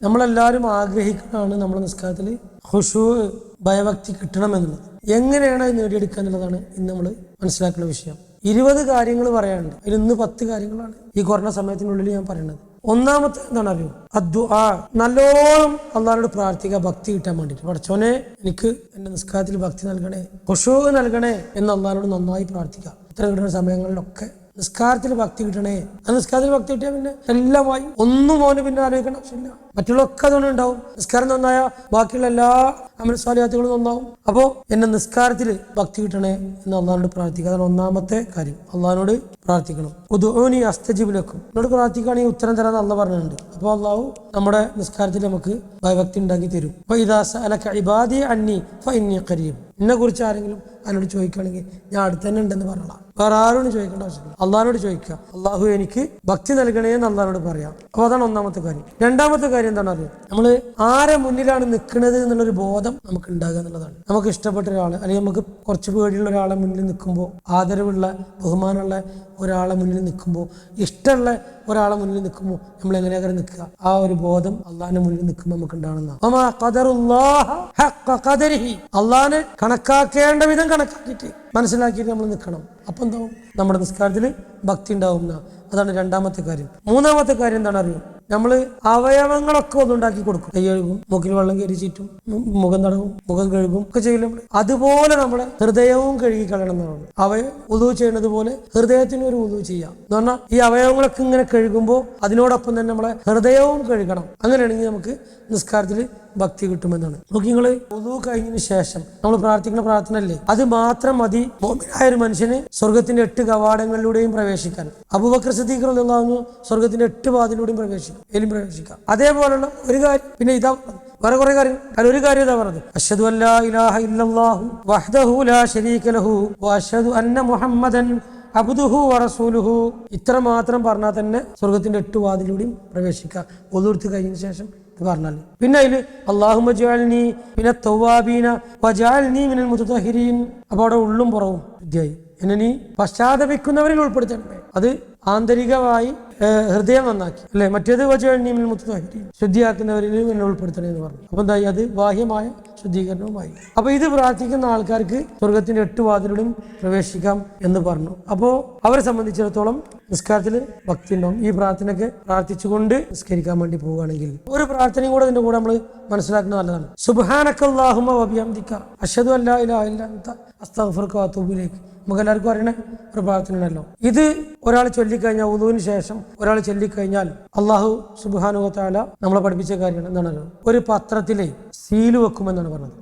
നമ്മളെല്ലാവരും ആഗ്രഹിക്കുന്നതാണ് നമ്മുടെ നിസ്കാരത്തിൽ ഖുശൂ ഭയഭക്തി കിട്ടണമെന്നുള്ളത്. എങ്ങനെയാണ് അത് നേടിയെടുക്കുക എന്നുള്ളതാണ് ഇന്ന് നമ്മൾ മനസ്സിലാക്കുന്ന വിഷയം. 20 കാര്യങ്ങൾ പറയാനുണ്ട്. അതിൽ ഇന്ന് 10 കാര്യങ്ങളാണ് ഈ കുറഞ്ഞ സമയത്തിനുള്ളിൽ ഞാൻ പറയുന്നത്. ഒന്നാമത്തെ എന്താണ് അറിയോ? അദ്ദുആ. നല്ലോണം അള്ളാഹുവോട് പ്രാർത്ഥിക്കുക ഭക്തി കിട്ടാൻ വേണ്ടിയിട്ട്. പടച്ചോനെ എനിക്ക് എൻ്റെ നിസ്കാരത്തിൽ ഭക്തി നൽകണേ, ഖുശൂ നൽകണേ എന്ന് അള്ളാഹുവോട് നന്നായി പ്രാർത്ഥിക്കുക. ഇത്തരം കിട്ടുന്ന സമയങ്ങളിലൊക്കെ നിസ്കാരത്തിൽ ഭക്തി കിട്ടണേ. ആ നിസ്കാരത്തിൽ ഭക്തി കിട്ടിയാൽ പിന്നെ എല്ലാമായി ഒന്നും മോനെ പിന്നെ ആലോചിക്കേണ്ട ആവശ്യമില്ല. മറ്റുള്ളതൊക്കെ അതുകൊണ്ട് ഉണ്ടാവും. നിസ്കാരം നന്നായ ബാക്കിയുള്ള എല്ലാ അമൽസാലിയാത്തുകളും നന്നാവും. അപ്പോൾ എന്നെ നിസ്കാരത്തിൽ ഭക്തി കിട്ടണേ എന്ന് അള്ളാഹിനോട് പ്രാർത്ഥിക്കുക. അതാണ് ഒന്നാമത്തെ കാര്യം. അള്ളാഹിനോട് പ്രാർത്ഥിക്കണം. ഉദ്ഉനി അസ്തജിബ് ലക്കും. എന്നോട് പ്രാർത്ഥിക്കുകയാണെങ്കിൽ ഉത്തരം തരാൻ അള്ളാഹ് പറഞ്ഞിട്ടുണ്ട്. അപ്പോൾ അള്ളാഹു നമ്മുടെ നിസ്കാരത്തിൽ നമുക്ക് ഭയഭക്തി ഉണ്ടാക്കി തരും. ഫഇദാ സഅലക ഇബാദി അന്നി ഫഇന്നി ഖരീബ്. എന്നെ കുറിച്ച് ആരെങ്കിലും അതിനോട് ചോദിക്കുകയാണെങ്കിൽ ഞാൻ അടുത്ത് തന്നെ ഉണ്ടെന്ന് പറയണം. വേറെ ആരോടും ചോദിക്കേണ്ട ആവശ്യമില്ല. അള്ളാഹിനോട് ചോദിക്കുക, അള്ളാഹു എനിക്ക് ഭക്തി നൽകണേ എന്ന് അള്ളാഹിനോട് പറയാം. അപ്പോൾ അതാണ് ഒന്നാമത്തെ കാര്യം. രണ്ടാമത്തെ കാര്യം എന്താണ് അറിയാം? നമ്മൾ ആരെ മുന്നിലാണ് നിൽക്കുന്നത് എന്നുള്ളൊരു ബോധം നമുക്ക് ഉണ്ടാകുക എന്നുള്ളതാണ്. നമുക്ക് ഇഷ്ടപ്പെട്ട ഒരാൾ അല്ലെങ്കിൽ നമുക്ക് കുറച്ച് പേടിയുള്ള ഒരാളെ മുന്നിൽ നിൽക്കുമ്പോൾ, ആദരവുള്ള ബഹുമാനമുള്ള ഒരാളെ മുന്നിൽ നിൽക്കുമ്പോൾ, ഇഷ്ടമുള്ള ഒരാളെ മുന്നിൽ നിൽക്കുമ്പോൾ നമ്മൾ എങ്ങനെയാ നിൽക്കുക? ആ ഒരു ബോധം അള്ളാഹിന്റെ മുന്നിൽ നിൽക്കുമ്പോൾ നമുക്ക് ഉണ്ടാകുന്ന അള്ളാഹിനെ കണക്കാക്കേണ്ട വിധം കണക്കാക്കിയിട്ട് മനസ്സിലാക്കിയിട്ട് നമ്മൾ നിൽക്കണം. അപ്പം എന്താവും? നമ്മുടെ നിസ്കാരത്തിൽ ഭക്തി ഉണ്ടാവും. അതാണ് രണ്ടാമത്തെ കാര്യം. മൂന്നാമത്തെ കാര്യം എന്താണ് അറിയും? നമ്മൾ അവയവങ്ങളൊക്കെ ഒന്നുണ്ടാക്കി കൊടുക്കും. കൈ കഴുകും, മൂക്കിൽ വെള്ളം കയറി ചീറ്റും, മുഖം തടവും, മുഖം കഴുകും ഒക്കെ ചെയ്യില്ല. അതുപോലെ നമ്മുടെ ഹൃദയവും കഴുകി കളയണം എന്നാണ്. ഉദു ചെയ്യുന്നത് പോലെ ഹൃദയത്തിന് ഒരു ഉദു ചെയ്യാം എന്ന് പറഞ്ഞാൽ ഈ അവയവങ്ങളൊക്കെ ഇങ്ങനെ കഴുകുമ്പോൾ അതിനോടൊപ്പം തന്നെ നമ്മളെ ഹൃദയവും കഴുകണം. അങ്ങനെയാണെങ്കിൽ നമുക്ക് നിസ്കാരത്തിൽ ഭക്തി കിട്ടുമെന്നാണ്. നോക്കി, നിങ്ങൾ ഉദു കഴിഞ്ഞതിന് ശേഷം നമ്മൾ പ്രാർത്ഥിക്കുന്ന പ്രാർത്ഥന അല്ലേ, അത് മാത്രം മതി മുഅ്മിനായ ഒരു മനുഷ്യന് സ്വർഗത്തിന്റെ 8 കവാടങ്ങളിലൂടെയും പ്രവേശിക്കാൻ. അബൂബക്കർ സിദ്ദീഖ് റളിയല്ലാഹു അൻഹു സ്വർഗത്തിന്റെ 8 വാതിലൂടെയും പ്രവേശിക്കാം. അതേപോലുള്ള ഒരു കാര്യം പിന്നെ ഇതാ വേറെ കുറെ കാര്യം. അതിലൊരു കാര്യം ഇതാ പറഞ്ഞത്, അശ്ഹദു അല്ലാ ഇലാഹ ഇല്ലല്ലാഹു വഹ്ദഹു ലാ ശരീക ലഹു വഅശ്ഹദു അന്ന മുഹമ്മദൻ അബ്ദുഹു വറസൂലുഹു. ഇത്ര മാത്രം പറഞ്ഞാൽ തന്നെ സ്വർഗത്തിന്റെ 8 വാതിലൂടെയും പ്രവേശിക്കാം. ഒളു എടുത്ത് കഴിഞ്ഞതിന് ശേഷം പറഞ്ഞാൽ പിന്നെ അതില് അല്ലാഹുമ്മ ജഅൽനി മിനത് തവ്വാബീന വജഅൽനി മിനൽ മുതതഹിരീൻ. അപ്പോൾ അവിടെ ഉള്ളും പുറവും വിദ്യയായി. എന്നെ നീ പശ്ചാത്തപിക്കുന്നവരിൽ ഉൾപ്പെടുത്തണമേ. അത് ആന്തരികമായി ഹൃദയം നന്നാക്കി അല്ലെ. മറ്റേത് വജഅൽനി മിനൽ മുതതഹിരീൻ, ശുദ്ധിയാക്കുന്നവരിൽ എന്നെ ഉൾപ്പെടുത്തണേ എന്ന് പറഞ്ഞു. അപ്പൊ എന്തായി? അത് ബാഹ്യമായ ശുദ്ധീകരണവുമായി. അപ്പൊ ഇത് പ്രാർത്ഥിക്കുന്ന ആൾക്കാർക്ക് സ്വർഗത്തിന്റെ 8 വാതിലൂടെയും പ്രവേശിക്കാം എന്ന് പറഞ്ഞു. അപ്പോ അവരെ സംബന്ധിച്ചിടത്തോളം നിസ്കാരത്തിൽ ഭക്തി ഉണ്ടാവും. ഈ പ്രാർത്ഥനയൊക്കെ പ്രാർത്ഥിച്ചുകൊണ്ട് നിസ്കരിക്കാൻ വേണ്ടി പോവുകയാണെങ്കിൽ ഒരു പ്രാർത്ഥനയും കൂടെ ഇതിന്റെ കൂടെ നമ്മൾ മനസ്സിലാക്കുന്നത് നല്ലതാണ്. സുബ്ഹാനക്കല്ലാഹുമ്മ വബിഹംദിക അശ്ഹദു അല്ലാ ഇലാഹ ഇല്ല അൻത അസ്തഗ്ഫിറുക വഅതൂബു ഇലൈക്. നമുക്ക് എല്ലാവർക്കും അറിയണ ഒരു പ്രാർത്ഥനയാണല്ലോ ഇത്. ഒരാൾ ചൊല്ലിക്കഴിഞ്ഞാൽ, ഉദുവിന് ശേഷം ഒരാൾ ചൊല്ലിക്കഴിഞ്ഞാൽ അള്ളാഹു സുബ്ഹാനഹു വ തആല നമ്മളെ പഠിപ്പിച്ച കാര്യമാണ്. എന്താണല്ലോ, ഒരു പത്രത്തിലെ സീല് വെക്കുമെന്നാണ് പറഞ്ഞത്.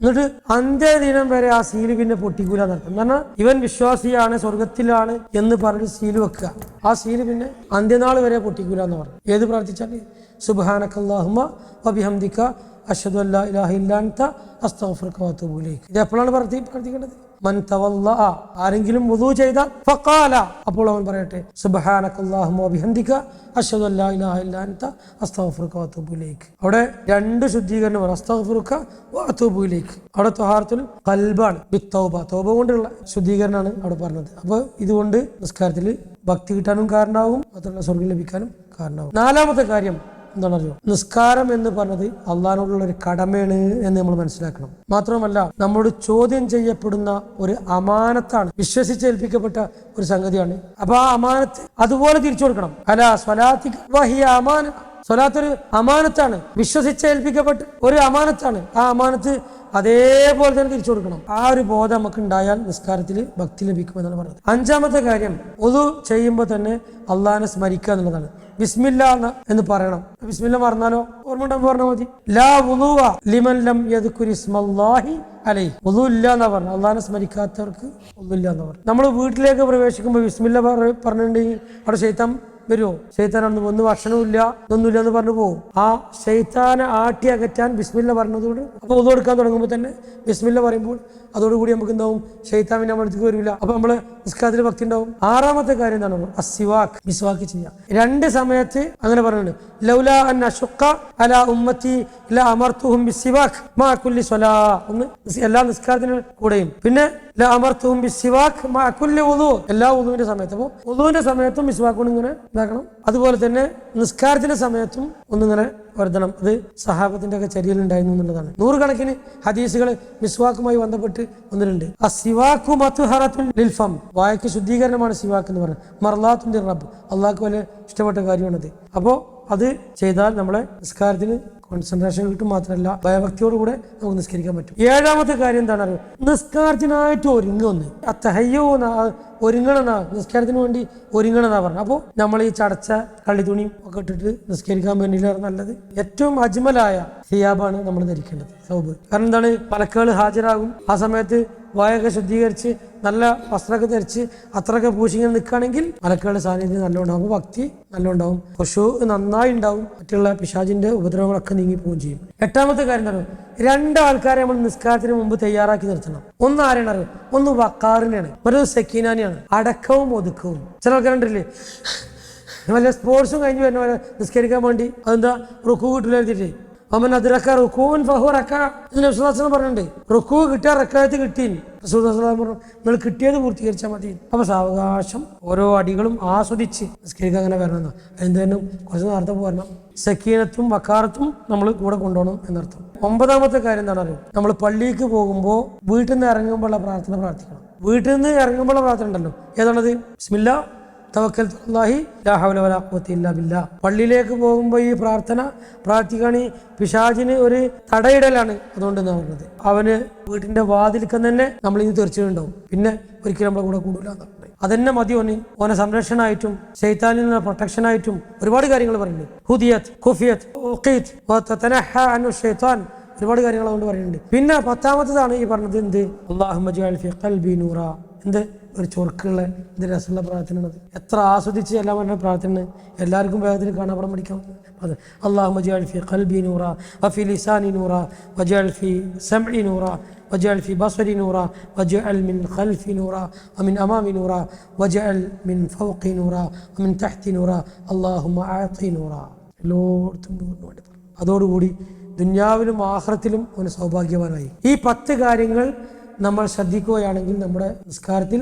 എന്നിട്ട് അന്ത്യദിനം വരെ ആ സീല് പിന്നെ പൊട്ടിക്കൂല നടത്തും. കാരണം ഇവൻ വിശ്വാസിയാണ്, സ്വർഗത്തിലാണ് എന്ന് പറഞ്ഞ് സീല് വെക്കുക. ആ സീല് പിന്നെ അന്ത്യനാൾ വരെ പൊട്ടിക്കൂല എന്ന് പറഞ്ഞു. ഏത് പ്രാർത്ഥിച്ചാൽ സുബ്ഹാനക്കല്ലാഹുമ്മ വബിഹംദിക അശ്ഹദു അല്ലാ ഇലാഹ ഇല്ല അൻത അസ്തഗ്ഫിറുക വഅതൂബു ഇലൈക്. ഇത് എപ്പോഴാണ് പ്രാർത്ഥിക്കേണ്ടത്? മൻ തവല്ലഅ, ആരെങ്കിലും വുദൂ ചെയ്താൽ ഫഖാല, അപ്പോൾ അവൻ പറയട്ടെ സുബ്ഹാനക്കല്ലാഹുമ്മ വബിഹംദിക അശ്ഹദു അല്ലാ ഇലാഹ ഇല്ല അൻത അസ്തഗ്ഫിറുക വഅതൂബു ഇലൈക്. അവിടെ 2 ശുദ്ധീകരണം, അസ്തഗ്ഫിറുക വഅതൂബു ഇലൈക്. അവിടെ തഹാറത്തുൽ ഖൽബാണ്, ബിത്തൗബ, തൗബ കൊണ്ടുള്ള ശുദ്ധീകരണമാണ് അവിടെ പറഞ്ഞത്. അപ്പോൾ ഇതുകൊണ്ട് നിസ്കാരത്തിൽ ഭക്തി കിട്ടാനും കാരണമാകും, മാത്രമല്ല സ്വർഗ്ഗം ലഭിക്കാനും കാരണമാകും. നാലാമത്തെ കാര്യം എന്താണറിയോ? നിസ്കാരം എന്ന് പറഞ്ഞത് അള്ളാഹിനോടുള്ള ഒരു കടമയാണ് എന്ന് നമ്മൾ മനസ്സിലാക്കണം. മാത്രമല്ല നമ്മോട് ചോദ്യം ചെയ്യപ്പെടുന്ന ഒരു അമാനത്താണ്, വിശ്വസിച്ചേൽപ്പിക്കപ്പെട്ട ഒരു സംഗതിയാണ്. അപ്പൊ ആ അമാനത്ത് അതുപോലെ തിരിച്ചു കൊടുക്കണം. അലാ സ്വലാത്തിക വഹിയ അമാന. സ്വലാത്തൊരു അമാനത്താണ്, വിശ്വസിച്ചേൽപ്പിക്കപ്പെട്ട ഒരു അമാനത്താണ്. ആ അമാനത്ത് അതേപോലെ തന്നെ തിരിച്ചു കൊടുക്കണം. ആ ഒരു ബോധം നമുക്ക് ഉണ്ടായാൽ നിസ്കാരത്തിൽ ഭക്തി ലഭിക്കുമെന്നാണ് പറഞ്ഞത്. അഞ്ചാമത്തെ കാര്യം, ഉദു ചെയ്യുമ്പോൾ തന്നെ അള്ളാഹിനെ സ്മരിക്കുക എന്നുള്ളതാണ്. ബിസ്മില്ല എന്ന് പറയണം. ബിസ്മില്ല പറഞ്ഞാലോ ഓർമ്മ ഉണ്ടാകുമ്പോൾ പറഞ്ഞാൽ മതി. ലാ വുളൂഅ ലിമൻ ലം യദ്കുരി ഇസ്മല്ലാഹി അലൈഹി. വുളു ഇല്ല എന്നാ പറഞ്ഞു. അള്ളാഹിനെ സ്മരിക്കാത്തവർക്ക് വുളു ഇല്ല എന്നാ പറഞ്ഞു. നമ്മൾ വീട്ടിലേക്ക് പ്രവേശിക്കുമ്പോൾ ബിസ്മില്ല പറഞ്ഞിട്ടുണ്ടെങ്കിൽ അവിടെ ശൈത്താൻ വരുമോ? ശൈത്താനാണെന്ന് ഒന്ന് ഭക്ഷണവും ഇല്ല ഇതൊന്നുമില്ല എന്ന് പറഞ്ഞു പോകും. ആ ശൈത്താനെ ആട്ടി അകറ്റാൻ ബിസ്മില്ല പറഞ്ഞതുകൊണ്ട് അപ്പോൾ ഉദു എടുക്കാൻ തുടങ്ങുമ്പോൾ തന്നെ ബിസ്മില്ല പറയുമ്പോൾ അതോടുകൂടി നമുക്ക് എന്താവും? ശൈത്താൻ പിന്നെ നമ്മുടെ അടുത്തേക്ക് വരില്ല. അപ്പൊ നമ്മള് നിസ്കാരത്തിൽ ഭക്തി ഉണ്ടാവും. ആറാമത്തെ കാര്യം എന്താണ്? അസ്സിവാക്ക്, മിസ്വാക്ക് ചെയ്യാം. 2 സമയത്ത് അങ്ങനെ പറയുന്നുണ്ട്. ലൗലാ അൻ അശുഖ അലാ ഉമ്മത്തി ല അമർതുഹും ബിസ്സിവാക്ക് മാ കുല്ലി സ്വലാ. ഒന്ന് എല്ലാ നിസ്കാരത്തിനും കൂടെയും പിന്നെ ലാ അമർത്തുഹും ബിസ്സിവാക് മഅ കുല്ലി വുളൂ, എല്ലാ വുളൂവിന്റെ സമയത്ത്. അപ്പോൾ വുളൂവിന്റെ സമയത്തും മിസ്വാക്ക് കൊണ്ട് ഇങ്ങനെ ഇതാക്കണം. അതുപോലെ തന്നെ നിസ്കാരത്തിന്റെ സമയത്തും ഒന്നിങ്ങനെ വരുത്തണം. അത് സഹാബത്തിന്റെ ഒക്കെ ചര്യയിലുണ്ടായിരുന്നു എന്നുള്ളതാണ്. നൂറുകണക്കിന് ഹദീസുകൾ മിസ്വാക്കുമായി ബന്ധപ്പെട്ട് വന്നിട്ടുണ്ട്. അസ്സിവാക്കു മത്ഹറത്തുൻ ലിൽ ഫം, വായക്ക് ശുദ്ധീകരണമാണ് സിവാക്ക് എന്ന് പറയുന്നത്. മർലാത്തുൻ ലിർ റബ്ബ്, അള്ളാഹ്ക്ക് വലിയ ഇഷ്ടപ്പെട്ട കാര്യമാണത്. അപ്പോൾ അത് ചെയ്താൽ നമ്മളെ നിസ്കാരത്തിന് കോൺസെൻട്രേഷൻ കിട്ടും, മാത്രമല്ല ഭയഭക്തിയോടുകൂടെ നമുക്ക് നിസ്കരിക്കാൻ പറ്റും. ഏഴാമത്തെ കാര്യം എന്താണ്? നിസ്കാരത്തിനായിട്ട് ഒരുങ്ങുന്നു. അത്തഹയ്യോ ഒരുങ്ങണമെന്നാ, നിസ്കാരത്തിന് വേണ്ടി ഒരുങ്ങണമെന്നാ പറഞ്ഞു. അപ്പോൾ നമ്മൾ ഈ ചടച്ച കള്ളിത്തുണിയും ഒക്കെ ഇട്ടിട്ട് നിസ്കരിക്കാൻ വേണ്ടിയിട്ടാണ് നല്ലത്. ഏറ്റവും അജ്മലായ ഹിയാബാണ് നമ്മൾ ധരിക്കേണ്ടത്, സൗബ്. കാരണം എന്താണ്? മലക്കുകൾ ഹാജരാകും. ആ സമയത്ത് വായൊക്കെ ശുദ്ധീകരിച്ച് നല്ല വസ്ത്രമൊക്കെ ധരിച്ച് അത്രയൊക്കെ പൂശിങ്ങനെ നിൽക്കുകയാണെങ്കിൽ മലക്കുകളുടെ സാന്നിധ്യം നല്ലോണ്ടാവും. അപ്പോൾ ഭക്തി നല്ലോണ്ടാവും, ഖുശൂ നന്നായി ഉണ്ടാവും, മറ്റുള്ള പിശാചിന്റെ ഉപദ്രവങ്ങളൊക്കെ നീങ്ങി പോവുകയും ചെയ്യും. എട്ടാമത്തെ കാര്യം എന്താണ്? രണ്ടാൾക്കാരെ നമ്മൾ നിസ്കാരത്തിന് മുമ്പ് തയ്യാറാക്കി നിർത്തണം. ഒന്ന് ആരാണ് അറിയാം? ഒന്ന് വക്കാറിനെയാണ്, മറ്റൊരു സക്കീനാനെയാണ്. അടക്കവും ഒതുക്കവും. ചില ആൾക്കാരുണ്ടല്ലേ വല്ല സ്പോർട്സും കഴിഞ്ഞ് വരുന്ന പോലെ നിസ്കരിക്കാൻ വേണ്ടി അതെന്താ റുക്കൂ കിട്ടില്ല എഴുതിയിട്ട് അവൻ അതിരക്ക റുക്കൂൻ ഫഹു റക്ക എന്ന് റസൂലുള്ളാഹി പറഞ്ഞിട്ടുണ്ട്. റുക്കൂ കിട്ടിയ റക്കായത്ത് കിട്ടി. റസൂലുള്ളാഹി പറഞ്ഞു നിങ്ങൾ കിട്ടിയത് പൂർത്തീകരിച്ചാൽ മതി. അപ്പൊ സാവകാശം ഓരോ അടികളും ആസ്വദിച്ച് നിസ്കരിക്കാൻ അങ്ങനെ വരണമെന്ന്. എന്തുതന്നെ കുറച്ച് നേരത്തെ പോരണം. സക്കീനത്തും വക്കാറത്തും നമ്മൾ കൂടെ കൊണ്ടുപോകണം എന്നർത്ഥം. ഒമ്പതാമത്തെ കാര്യം എന്താണ് അറിയാം? നമ്മൾ പള്ളിക്ക് പോകുമ്പോൾ വീട്ടിൽ നിന്ന് ഇറങ്ങുമ്പോഴുള്ള പ്രാർത്ഥന പ്രാർത്ഥിക്കണം. വീട്ടിൽ നിന്ന് ഇറങ്ങുമ്പോഴുള്ള പ്രാർത്ഥന ഉണ്ടല്ലോ, ഏതാണത്? ബിസ്മില്ലാ തവക്കൽതു അലല്ലാഹി ലാ ഹൗല വലാ ഖുവത ഇല്ലാ ബില്ലാ. പള്ളിയിലേക്ക് പോകുമ്പോൾ ഈ പ്രാർത്ഥന പ്രാർത്ഥിക്കുകയാണ്. പിശാചിന് ഒരു തടയിടലാണ് അതുകൊണ്ട് എന്നാ പറഞ്ഞത്. അവന് വീട്ടിന്റെ വാതിൽക്കം തന്നെ നമ്മൾ ഇനി തീർച്ചയായിട്ടുണ്ടാവും, പിന്നെ ഒരിക്കലും നമ്മളെ കൂടെ കൂടില്ല എന്നാണ്. അതന്നെ മതി ഓനെ സംരക്ഷണമായിട്ടും ശൈത്താനിൽ നിന്ന് പ്രൊട്ടക്ഷനായിട്ടും ഒരുപാട് കാര്യങ്ങൾ പറയുന്നുണ്ട്. ഹുദിയത് ഖുഫിയത് ഉഖീത് വതതനഹ അൻഹു ശൈത്താൻ, ഒരുപാട് കാര്യങ്ങൾ അതുകൊണ്ട് പറയുന്നുണ്ട്. പിന്നെ 10ാമത്തേതാണ് ഈ പറഞ്ഞത് എന്ത്? അല്ലാഹുമ്മ ജഅൽ ഫീ ഖൽബി നൂറ. എന്ത് ഒരു ചൊറുക്കുള്ള ഇത് രസമുള്ള പ്രാർത്ഥനയാണത്. എത്ര ആസ്വദിച്ച് എല്ലാം പറഞ്ഞ പ്രാർത്ഥന എല്ലാവർക്കും വേഗത്തിൽ കാണാൻ പഠിക്കാം. അത് അല്ലാഹുമ്മ ജഅൽ ഫീ ഖൽബി നൂറ വഫീ ലിസാനി നൂറ വജഅൽ ഫീ സമഇ നൂറ വജഅൽ ഫീ ബസരി നൂറ വജഅൽ മിൻ ഖൽഫി നൂറ വമിൻ അമാമി നൂറ വജഅൽ മിൻ ഫൗഖി നൂറ വമിൻ തഹ്തി നൂറ അല്ലാഹുമ്മ അഅതി നൂറ. എല്ലായിടത്തും നൂറിന് വേണ്ടി പറഞ്ഞു. അതോടുകൂടി ദുനിയാവിലും ആഖിറത്തിലും അവന് സൗഭാഗ്യവാനായി. ഈ 10 കാര്യങ്ങൾ നമ്മൾ ശ്രദ്ധിക്കുകയാണെങ്കിൽ നമ്മുടെ നിസ്കാരത്തിൽ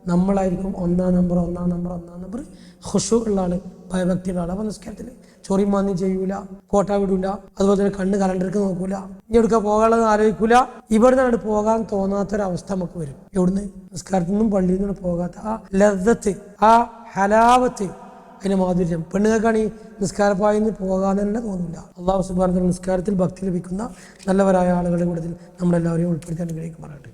നമ്മളായിരിക്കും ഒന്നാം നമ്പർ ഖുശൂ ഉള്ള ആള്, ഭയഭക്തിയുള്ള ആൾ. അപ്പോൾ നിസ്കാരത്തിൽ ചൊറി മാന്യം ചെയ്യൂല, കോട്ട വിടൂല, അതുപോലെ തന്നെ കണ്ണ് കലണ്ടർക്ക് നോക്കൂല, ഇനി എവിടുക്ക പോകാനുള്ളത് ആലോചിക്കൂല. ഇവിടെ നിന്നാണ് പോകാൻ തോന്നാത്തൊരവസ്ഥ നമുക്ക് വരും. എവിടുന്ന്? നിസ്കാരത്തിൽ നിന്നും പള്ളിയിൽ നിന്നും പോകാത്ത ആ ലദ്ദത്ത്, ആ ഹലാവത്ത്, അതിന്റെ മാധുര്യം. പെണ്ണുങ്ങൾക്കാണ് ഈ നിസ്കാരപ്പായിന്ന് പോകാൻ തന്നെ തോന്നില്ല. അല്ലാഹു സുബ്ഹാനഹു വ തആല നിസ്കാരത്തിൽ ഭക്തി ലഭിക്കുന്ന നല്ലവരായ ആളുകളുടെ കൂട്ടത്തിൽ നമ്മളെല്ലാവരെയും ഉൾപ്പെടുത്താൻ അനുഗ്രഹിക്കുമാറാകട്ടെ.